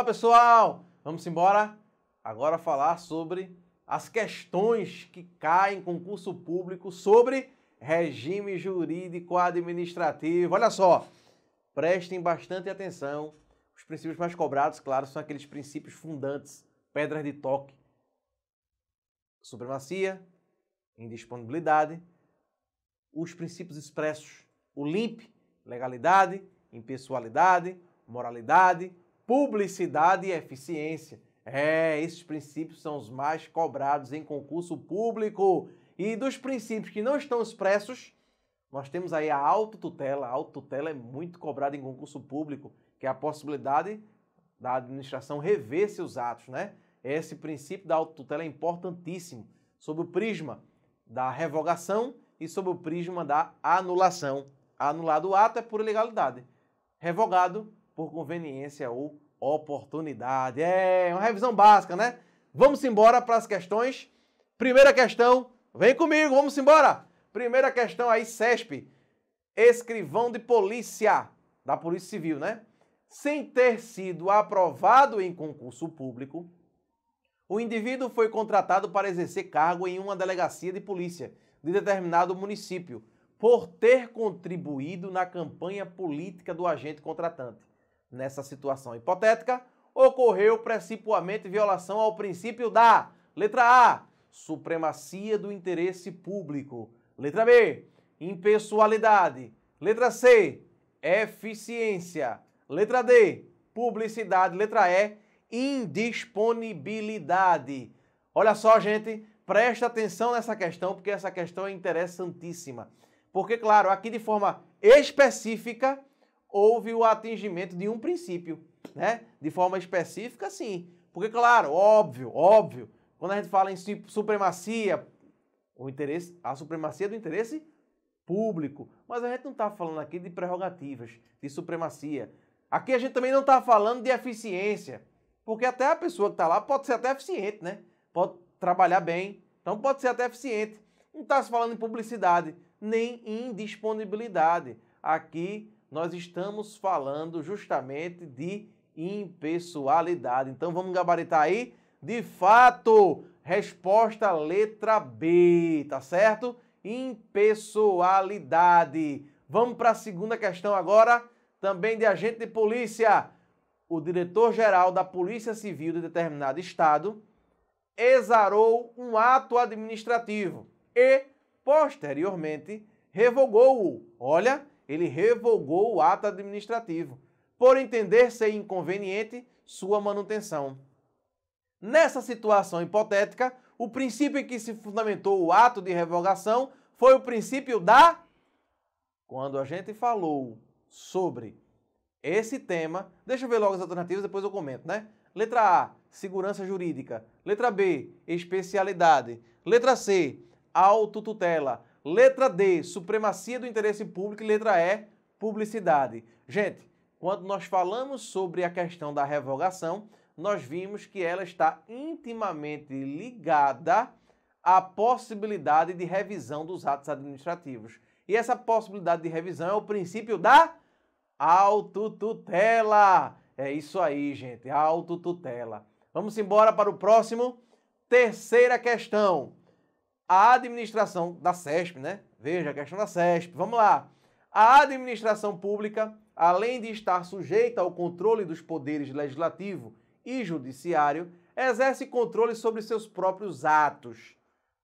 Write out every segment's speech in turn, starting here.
Fala pessoal, vamos embora agora falar sobre as questões que caem em concurso público sobre regime jurídico administrativo. Olha só, prestem bastante atenção. Os princípios mais cobrados, claro, são aqueles princípios fundantes, pedras de toque: supremacia, indisponibilidade, os princípios expressos, o LIMP, legalidade, impessoalidade, moralidade, publicidade e eficiência. Esses princípios são os mais cobrados em concurso público. E dos princípios que não estão expressos, nós temos aí a autotutela. A autotutela é muito cobrada em concurso público, que é a possibilidade da administração rever seus atos, né? Esse princípio da autotutela é importantíssimo, sob o prisma da revogação e sob o prisma da anulação. Anulado o ato é por ilegalidade, revogado por conveniência ou oportunidade. É uma revisão básica, né? Vamos embora para as questões. Primeira questão, vem comigo, vamos embora. Primeira questão aí, CESP, escrivão de polícia, da Polícia Civil, né? Sem ter sido aprovado em concurso público, o indivíduo foi contratado para exercer cargo em uma delegacia de polícia de determinado município, por ter contribuído na campanha política do agente contratante. Nessa situação hipotética, ocorreu principalmente violação ao princípio da letra A, supremacia do interesse público, letra B, impessoalidade, letra C, eficiência, letra D, publicidade, letra E, indisponibilidade. Olha só, gente, presta atenção nessa questão, porque essa questão é interessantíssima. Porque, claro, aqui de forma específica, houve o atingimento de um princípio, né? De forma específica, sim. Porque, claro, óbvio, quando a gente fala em supremacia, a supremacia do interesse público. Mas a gente não está falando aqui de prerrogativas, de supremacia. Aqui a gente também não está falando de eficiência, porque até a pessoa que está lá pode ser até eficiente, né? Pode trabalhar bem, então pode ser até eficiente. Não está se falando em publicidade, nem indisponibilidade. Aqui nós estamos falando justamente de impessoalidade. Então vamos gabaritar aí. De fato, resposta letra B, tá certo? Impessoalidade. Vamos para a segunda questão agora, também de agente de polícia. O diretor-geral da Polícia Civil de determinado estado exarou um ato administrativo e, posteriormente, revogou-o. Olha, ele revogou o ato administrativo, por entender ser inconveniente sua manutenção. Nessa situação hipotética, o princípio em que se fundamentou o ato de revogação foi o princípio da... Quando a gente falou sobre esse tema, deixa eu ver logo as alternativas, depois eu comento, né? Letra A, segurança jurídica. Letra B, especialidade. Letra C, autotutela. Letra D, supremacia do interesse público. E letra E, publicidade. Gente, quando nós falamos sobre a questão da revogação, nós vimos que ela está intimamente ligada à possibilidade de revisão dos atos administrativos. E essa possibilidade de revisão é o princípio da autotutela. É isso aí, gente, autotutela. Vamos embora para o próximo. Terceira questão. A administração da CESP, né? Veja, a questão da CESP. Vamos lá. A administração pública, além de estar sujeita ao controle dos poderes legislativo e judiciário, exerce controle sobre seus próprios atos.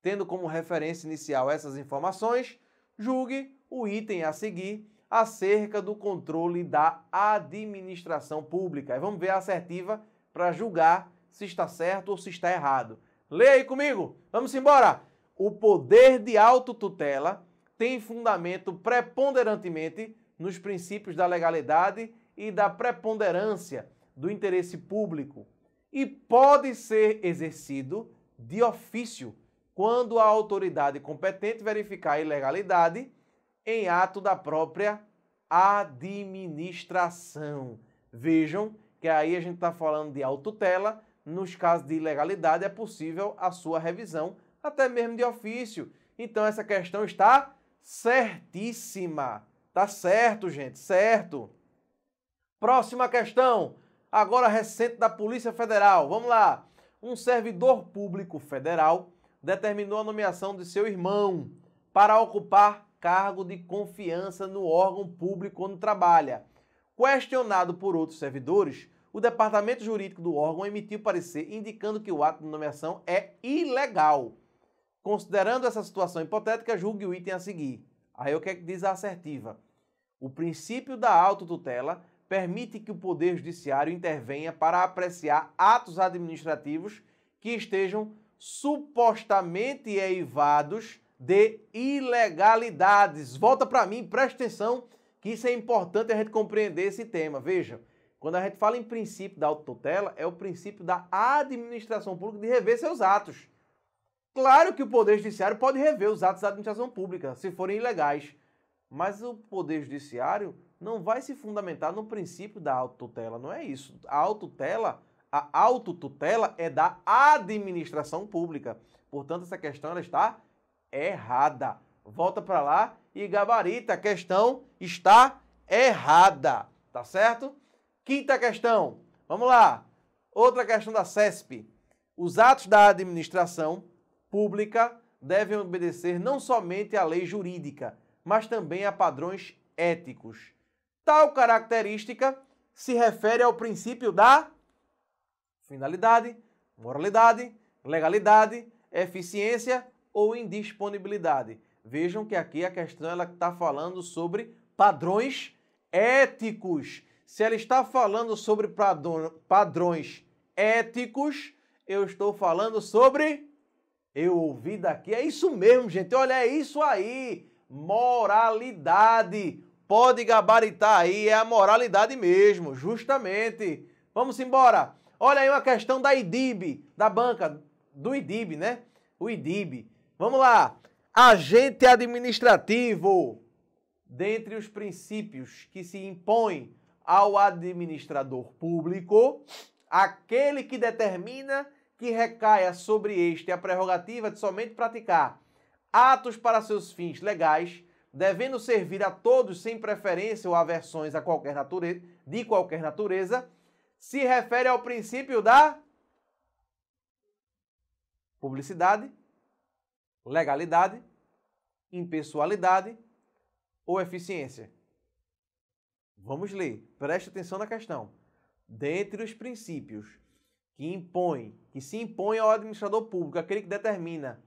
Tendo como referência inicial essas informações, julgue o item a seguir acerca do controle da administração pública. E vamos ver a assertiva para julgar se está certo ou se está errado. Leia aí comigo. Vamos embora. O poder de autotutela tem fundamento preponderantemente nos princípios da legalidade e da preponderância do interesse público e pode ser exercido de ofício quando a autoridade competente verificar a ilegalidade em ato da própria administração. Vejam que aí a gente está falando de autotutela. Nos casos de ilegalidade é possível a sua revisão, até mesmo de ofício. Então essa questão está certíssima. Tá certo, gente, certo. Próxima questão. agora recente da Polícia Federal. Vamos lá. Um servidor público federal determinou a nomeação de seu irmão para ocupar cargo de confiança no órgão público onde trabalha. Questionado por outros servidores, o departamento jurídico do órgão emitiu parecer indicando que o ato de nomeação é ilegal. Considerando essa situação hipotética, julgue o item a seguir. Aí o que é que diz a assertiva? O princípio da autotutela permite que o Poder Judiciário intervenha para apreciar atos administrativos que estejam supostamente eivados de ilegalidades. Volta para mim, presta atenção, que isso é importante a gente compreender esse tema. Veja, quando a gente fala em princípio da autotutela, é o princípio da administração pública de rever seus atos. Claro que o Poder Judiciário pode rever os atos da administração pública, se forem ilegais, mas o Poder Judiciário não vai se fundamentar no princípio da autotutela, não é isso. A autotutela é da administração pública. Portanto, essa questão ela está errada. Volta para lá e gabarita, a questão está errada, tá certo? Quinta questão, vamos lá. Outra questão da CESP. Os atos da administração pública devem obedecer não somente à lei jurídica, mas também a padrões éticos. Tal característica se refere ao princípio da finalidade, moralidade, legalidade, eficiência ou indisponibilidade. Vejam que aqui a questão está falando sobre padrões éticos. Se ela está falando sobre padrões éticos, eu estou falando sobre... Eu ouvi daqui, é isso mesmo, gente. Olha, é isso aí. Moralidade. Pode gabaritar aí, é a moralidade mesmo, justamente. Vamos embora. Olha aí uma questão da IDIB, da banca, do IDIB, né? O IDIB. Vamos lá. Agente administrativo. Dentre os princípios que se impõem ao administrador público, aquele que determina que recaia sobre este a prerrogativa de somente praticar atos para seus fins legais, devendo servir a todos sem preferência ou aversões a qualquer natureza, de qualquer natureza, se refere ao princípio da publicidade, legalidade, impessoalidade ou eficiência. Vamos ler, preste atenção na questão. Dentre os princípios que se impõe ao administrador público, aquele que determina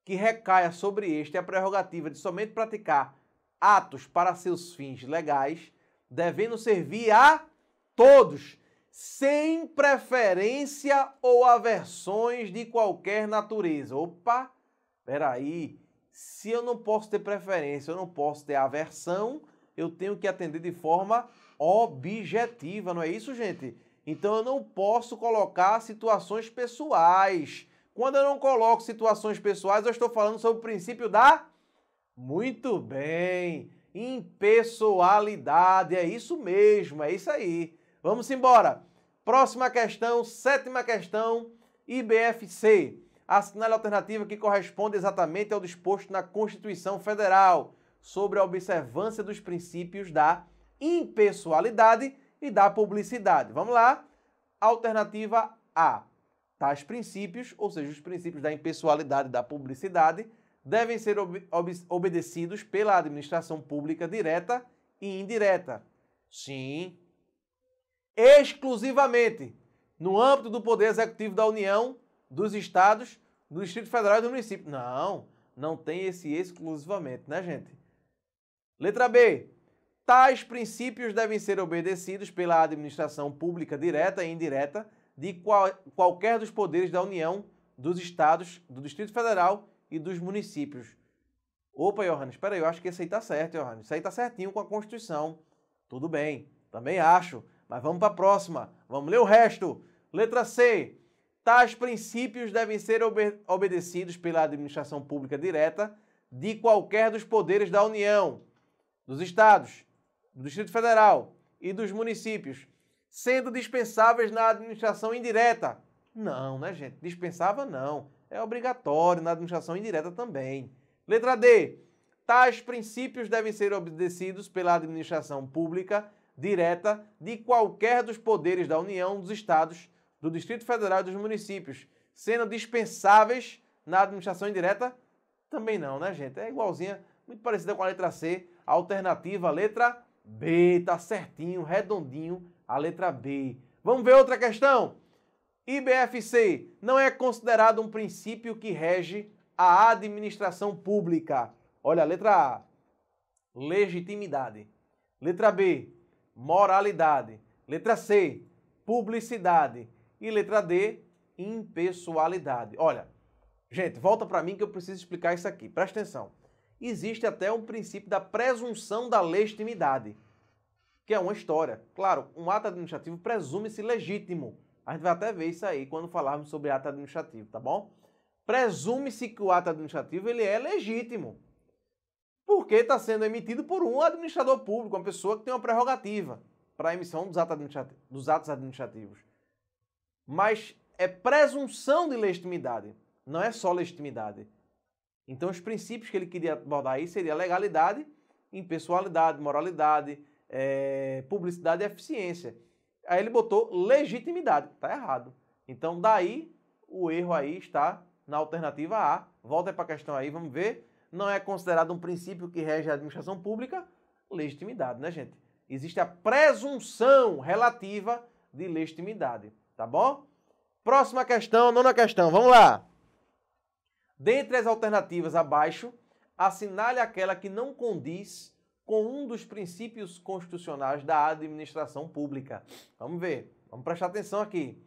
que recaia sobre este a prerrogativa de somente praticar atos para seus fins legais, devendo servir a todos, sem preferência ou aversões de qualquer natureza. Opa, peraí, se eu não posso ter preferência, eu não posso ter aversão, eu tenho que atender de forma objetiva, não é isso, gente? Então eu não posso colocar situações pessoais. Quando eu não coloco situações pessoais, eu estou falando sobre o princípio da... Muito bem, impessoalidade, é isso mesmo, é isso aí. Vamos embora. Próxima questão, sétima questão, IBFC. Assinale a alternativa que corresponde exatamente ao disposto na Constituição Federal sobre a observância dos princípios da impessoalidade e da publicidade. Vamos lá. Alternativa A. Tais princípios, ou seja, os princípios da impessoalidade e da publicidade, devem ser obedecidos pela administração pública direta e indireta. Sim. Exclusivamente no âmbito do Poder Executivo da União, dos Estados, do Distrito Federal e do município. Não, não tem esse exclusivamente, né, gente? Letra B. Tais princípios devem ser obedecidos pela administração pública direta e indireta de qualquer dos poderes da União, dos Estados, do Distrito Federal e dos municípios. Opa, Johannes, espera aí, eu acho que esse aí tá certo, Johannes. Isso aí tá certinho com a Constituição. Tudo bem, também acho. Mas vamos para a próxima. Vamos ler o resto. Letra C. Tais princípios devem ser obedecidos pela administração pública direta de qualquer dos poderes da União, dos Estados, do Distrito Federal e dos municípios, sendo dispensáveis na administração indireta. Não, né, gente? Dispensável não. É obrigatório na administração indireta também. Letra D. Tais princípios devem ser obedecidos pela administração pública direta de qualquer dos poderes da União, dos Estados, do Distrito Federal e dos municípios, sendo dispensáveis na administração indireta? Também não, né, gente? É igualzinha, muito parecida com a letra C, a alternativa, a letra B, tá certinho, redondinho, a letra B. Vamos ver outra questão? IBFC não é considerado um princípio que rege a administração pública. Olha, letra A, legitimidade. Letra B, moralidade. Letra C, publicidade. E letra D, impessoalidade. Olha, gente, volta para mim que eu preciso explicar isso aqui. Presta atenção. Existe até um princípio da presunção da legitimidade, que é uma história. Claro, um ato administrativo presume-se legítimo. A gente vai até ver isso aí quando falarmos sobre ato administrativo, tá bom? Presume-se que o ato administrativo ele é legítimo, porque está sendo emitido por um administrador público, uma pessoa que tem uma prerrogativa para a emissão dos atos administrativos. Mas é presunção de legitimidade, não é só legitimidade. Então os princípios que ele queria abordar aí seria legalidade, impessoalidade, moralidade, publicidade e eficiência. Aí ele botou legitimidade, está errado. Então daí o erro aí está na alternativa A. Volta para a questão aí, vamos ver. Não é considerado um princípio que rege a administração pública, legitimidade, né, gente? Existe a presunção relativa de legitimidade, tá bom? Próxima questão, nona questão, vamos lá. Dentre as alternativas abaixo, assinale aquela que não condiz com um dos princípios constitucionais da administração pública. Vamos ver, vamos prestar atenção aqui.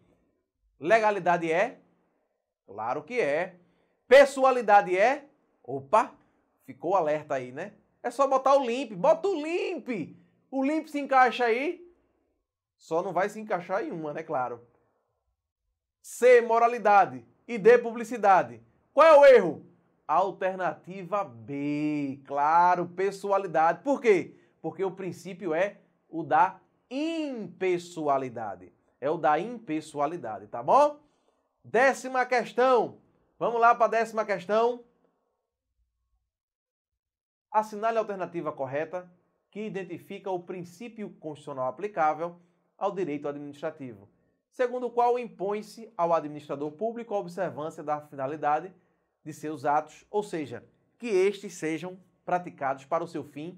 Legalidade é? Claro que é. Pessoalidade é? Opa, ficou alerta aí, né? É só botar o limp, bota o limp. O limp se encaixa aí, só não vai se encaixar em uma, né? Claro. C, moralidade. E D, publicidade. Qual é o erro? Alternativa B, claro, pessoalidade. Por quê? Porque o princípio é o da impessoalidade. É o da impessoalidade, tá bom? 10ª questão. Vamos lá para a 10ª questão. Assinale a alternativa correta que identifica o princípio constitucional aplicável ao direito administrativo, segundo o qual impõe-se ao administrador público a observância da finalidade de seus atos, ou seja, que estes sejam praticados para o seu fim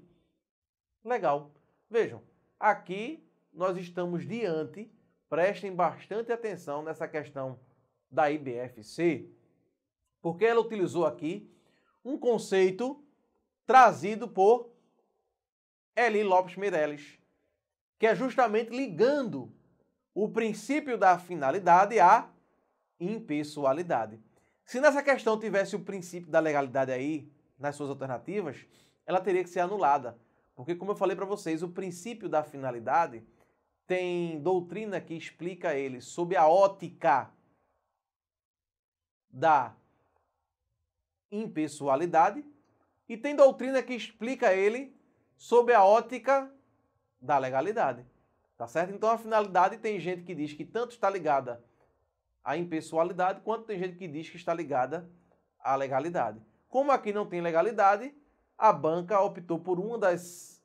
legal. Vejam, aqui nós estamos diante, prestem bastante atenção nessa questão da IBFC, porque ela utilizou aqui um conceito trazido por Eli Lopes Meireles, que é justamente ligando o princípio da finalidade à impessoalidade. Se nessa questão tivesse o princípio da legalidade aí, nas suas alternativas, ela teria que ser anulada. Porque, como eu falei para vocês, o princípio da finalidade tem doutrina que explica ele sob a ótica da impessoalidade e tem doutrina que explica ele sob a ótica da legalidade. Tá certo? Então, a finalidade tem gente que diz que tanto está ligada à impessoalidade, quanto tem gente que diz que está ligada à legalidade. Como aqui não tem legalidade, a banca optou por uma das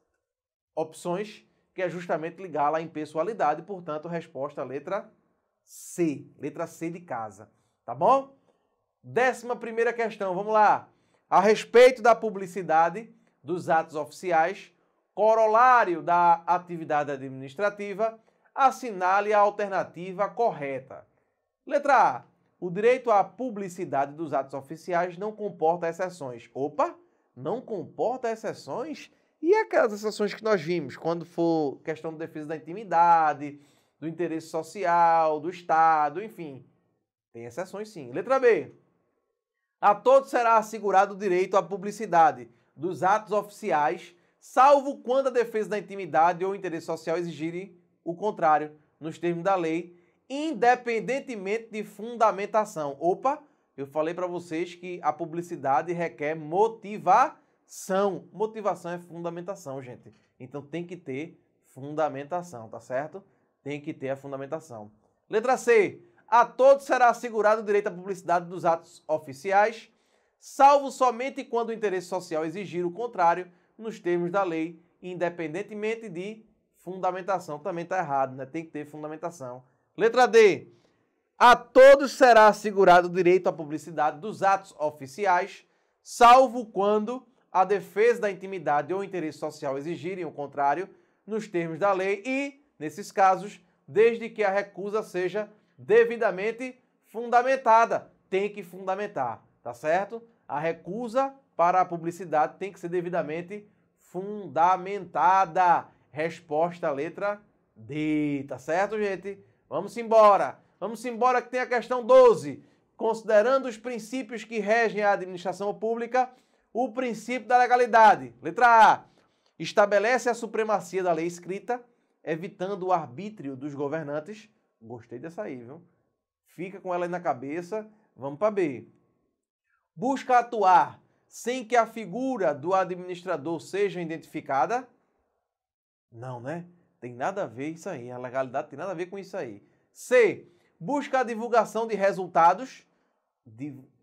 opções, que é justamente ligá-la à impessoalidade, portanto, resposta letra C de casa, tá bom? 11ª questão, vamos lá. A respeito da publicidade dos atos oficiais, corolário da atividade administrativa, assinale a alternativa correta. Letra A. O direito à publicidade dos atos oficiais não comporta exceções. Opa! Não comporta exceções? E aquelas exceções que nós vimos, quando for questão de defesa da intimidade, do interesse social, do Estado, enfim. Tem exceções sim. Letra B. A todos será assegurado o direito à publicidade dos atos oficiais, salvo quando a defesa da intimidade ou interesse social exigirem o contrário, nos termos da lei, independentemente de fundamentação. Opa, eu falei para vocês que a publicidade requer motivação. Motivação é fundamentação, gente. Então tem que ter fundamentação, tá certo? Tem que ter a fundamentação. Letra C. A todos será assegurado o direito à publicidade dos atos oficiais, salvo somente quando o interesse social exigir o contrário, nos termos da lei, independentemente de fundamentação. Também está errado, né? Tem que ter fundamentação. Letra D. A todos será assegurado o direito à publicidade dos atos oficiais, salvo quando a defesa da intimidade ou interesse social exigirem o contrário, nos termos da lei e, nesses casos, desde que a recusa seja devidamente fundamentada. Tem que fundamentar, tá certo? A recusa para a publicidade tem que ser devidamente fundamentada. Resposta letra D, tá certo, gente? Vamos embora. Vamos embora que tem a questão 12. Considerando os princípios que regem a administração pública, o princípio da legalidade. Letra A. Estabelece a supremacia da lei escrita, evitando o arbítrio dos governantes. Gostei dessa aí, viu? Fica com ela aí na cabeça. Vamos para B. Busca atuar sem que a figura do administrador seja identificada. Não, né? Tem nada a ver isso aí. A legalidade tem nada a ver com isso aí. C. Busca a divulgação de resultados.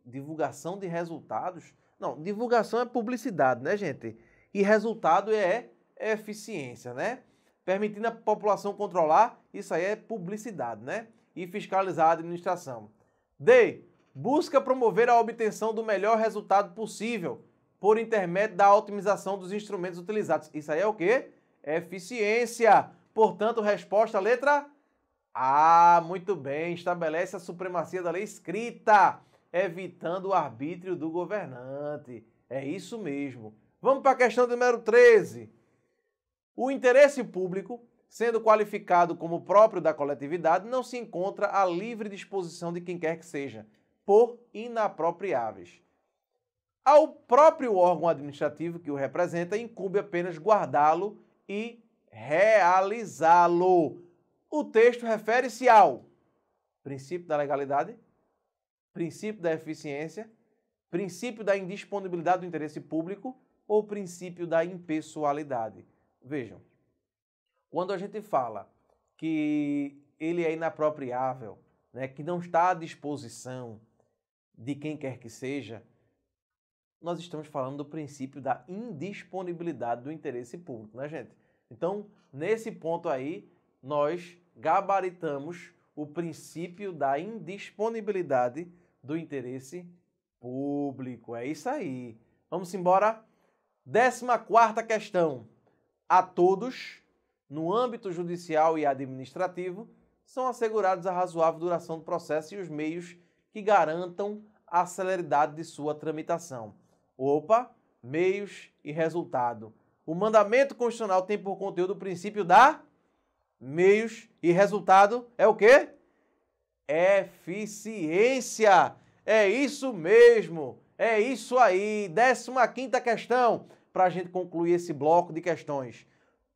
Divulgação de resultados? Não, divulgação é publicidade, né, gente? E resultado é eficiência, né? Permitindo a população controlar, isso aí é publicidade, né? E fiscalizar a administração. D. Busca promover a obtenção do melhor resultado possível por intermédio da otimização dos instrumentos utilizados. Isso aí é o quê? Eficiência. Portanto, resposta letra A. Muito bem. Estabelece a supremacia da lei escrita, evitando o arbítrio do governante. É isso mesmo. Vamos para a questão número 13. O interesse público, sendo qualificado como próprio da coletividade, não se encontra à livre disposição de quem quer que seja, por inapropriáveis. Ao próprio órgão administrativo que o representa, incumbe apenas guardá-lo e realizá-lo. O texto refere-se ao princípio da legalidade, princípio da eficiência, princípio da indisponibilidade do interesse público ou princípio da impessoalidade. Vejam, quando a gente fala que ele é inapropriável, né, que não está à disposição de quem quer que seja, nós estamos falando do princípio da indisponibilidade do interesse público, né, gente? Então, nesse ponto aí, nós gabaritamos o princípio da indisponibilidade do interesse público. É isso aí. Vamos embora? 14ª questão. A todos, no âmbito judicial e administrativo, são assegurados a razoável duração do processo e os meios que garantam a celeridade de sua tramitação. Opa, meios e resultado. O mandamento constitucional tem por conteúdo o princípio da meios e resultado é o quê? Eficiência. É isso mesmo. É isso aí. 15ª questão, para a gente concluir esse bloco de questões.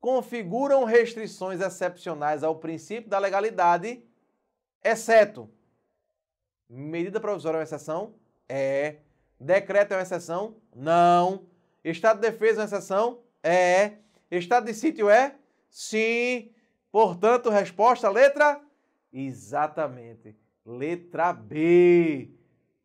Configuram restrições excepcionais ao princípio da legalidade, exceto medida provisória é uma exceção? É. Decreto é uma exceção? Não. Estado de defesa é uma exceção? É. Estado de sítio é? Sim. Portanto, resposta, letra? Exatamente. Letra B.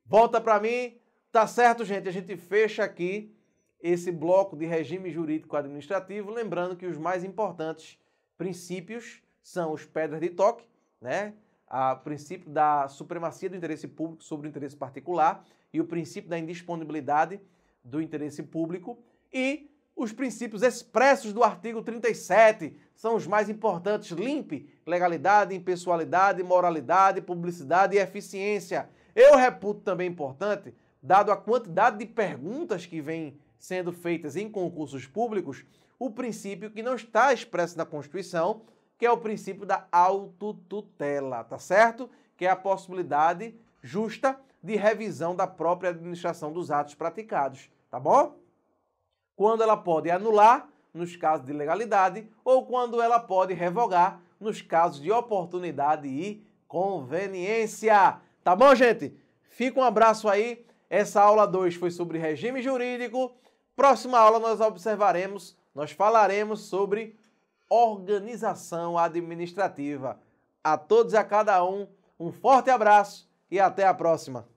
Volta para mim. Tá certo, gente? A gente fecha aqui esse bloco de regime jurídico administrativo, lembrando que os mais importantes princípios são os pedras de toque, né? O princípio da supremacia do interesse público sobre o interesse particular e o princípio da indisponibilidade do interesse público e os princípios expressos do artigo 37 são os mais importantes: limpe, legalidade, impessoalidade, moralidade, publicidade e eficiência. Eu reputo também importante, dado a quantidade de perguntas que vêm sendo feitas em concursos públicos, o princípio que não está expresso na Constituição, que é o princípio da autotutela, tá certo? Que é a possibilidade justa de revisão da própria administração dos atos praticados, tá bom? Quando ela pode anular, nos casos de legalidade, ou quando ela pode revogar, nos casos de oportunidade e conveniência. Tá bom, gente? Fica um abraço aí. Essa aula 2 foi sobre regime jurídico. Próxima aula nós falaremos sobre organização administrativa. A todos e a cada um forte abraço e até a próxima.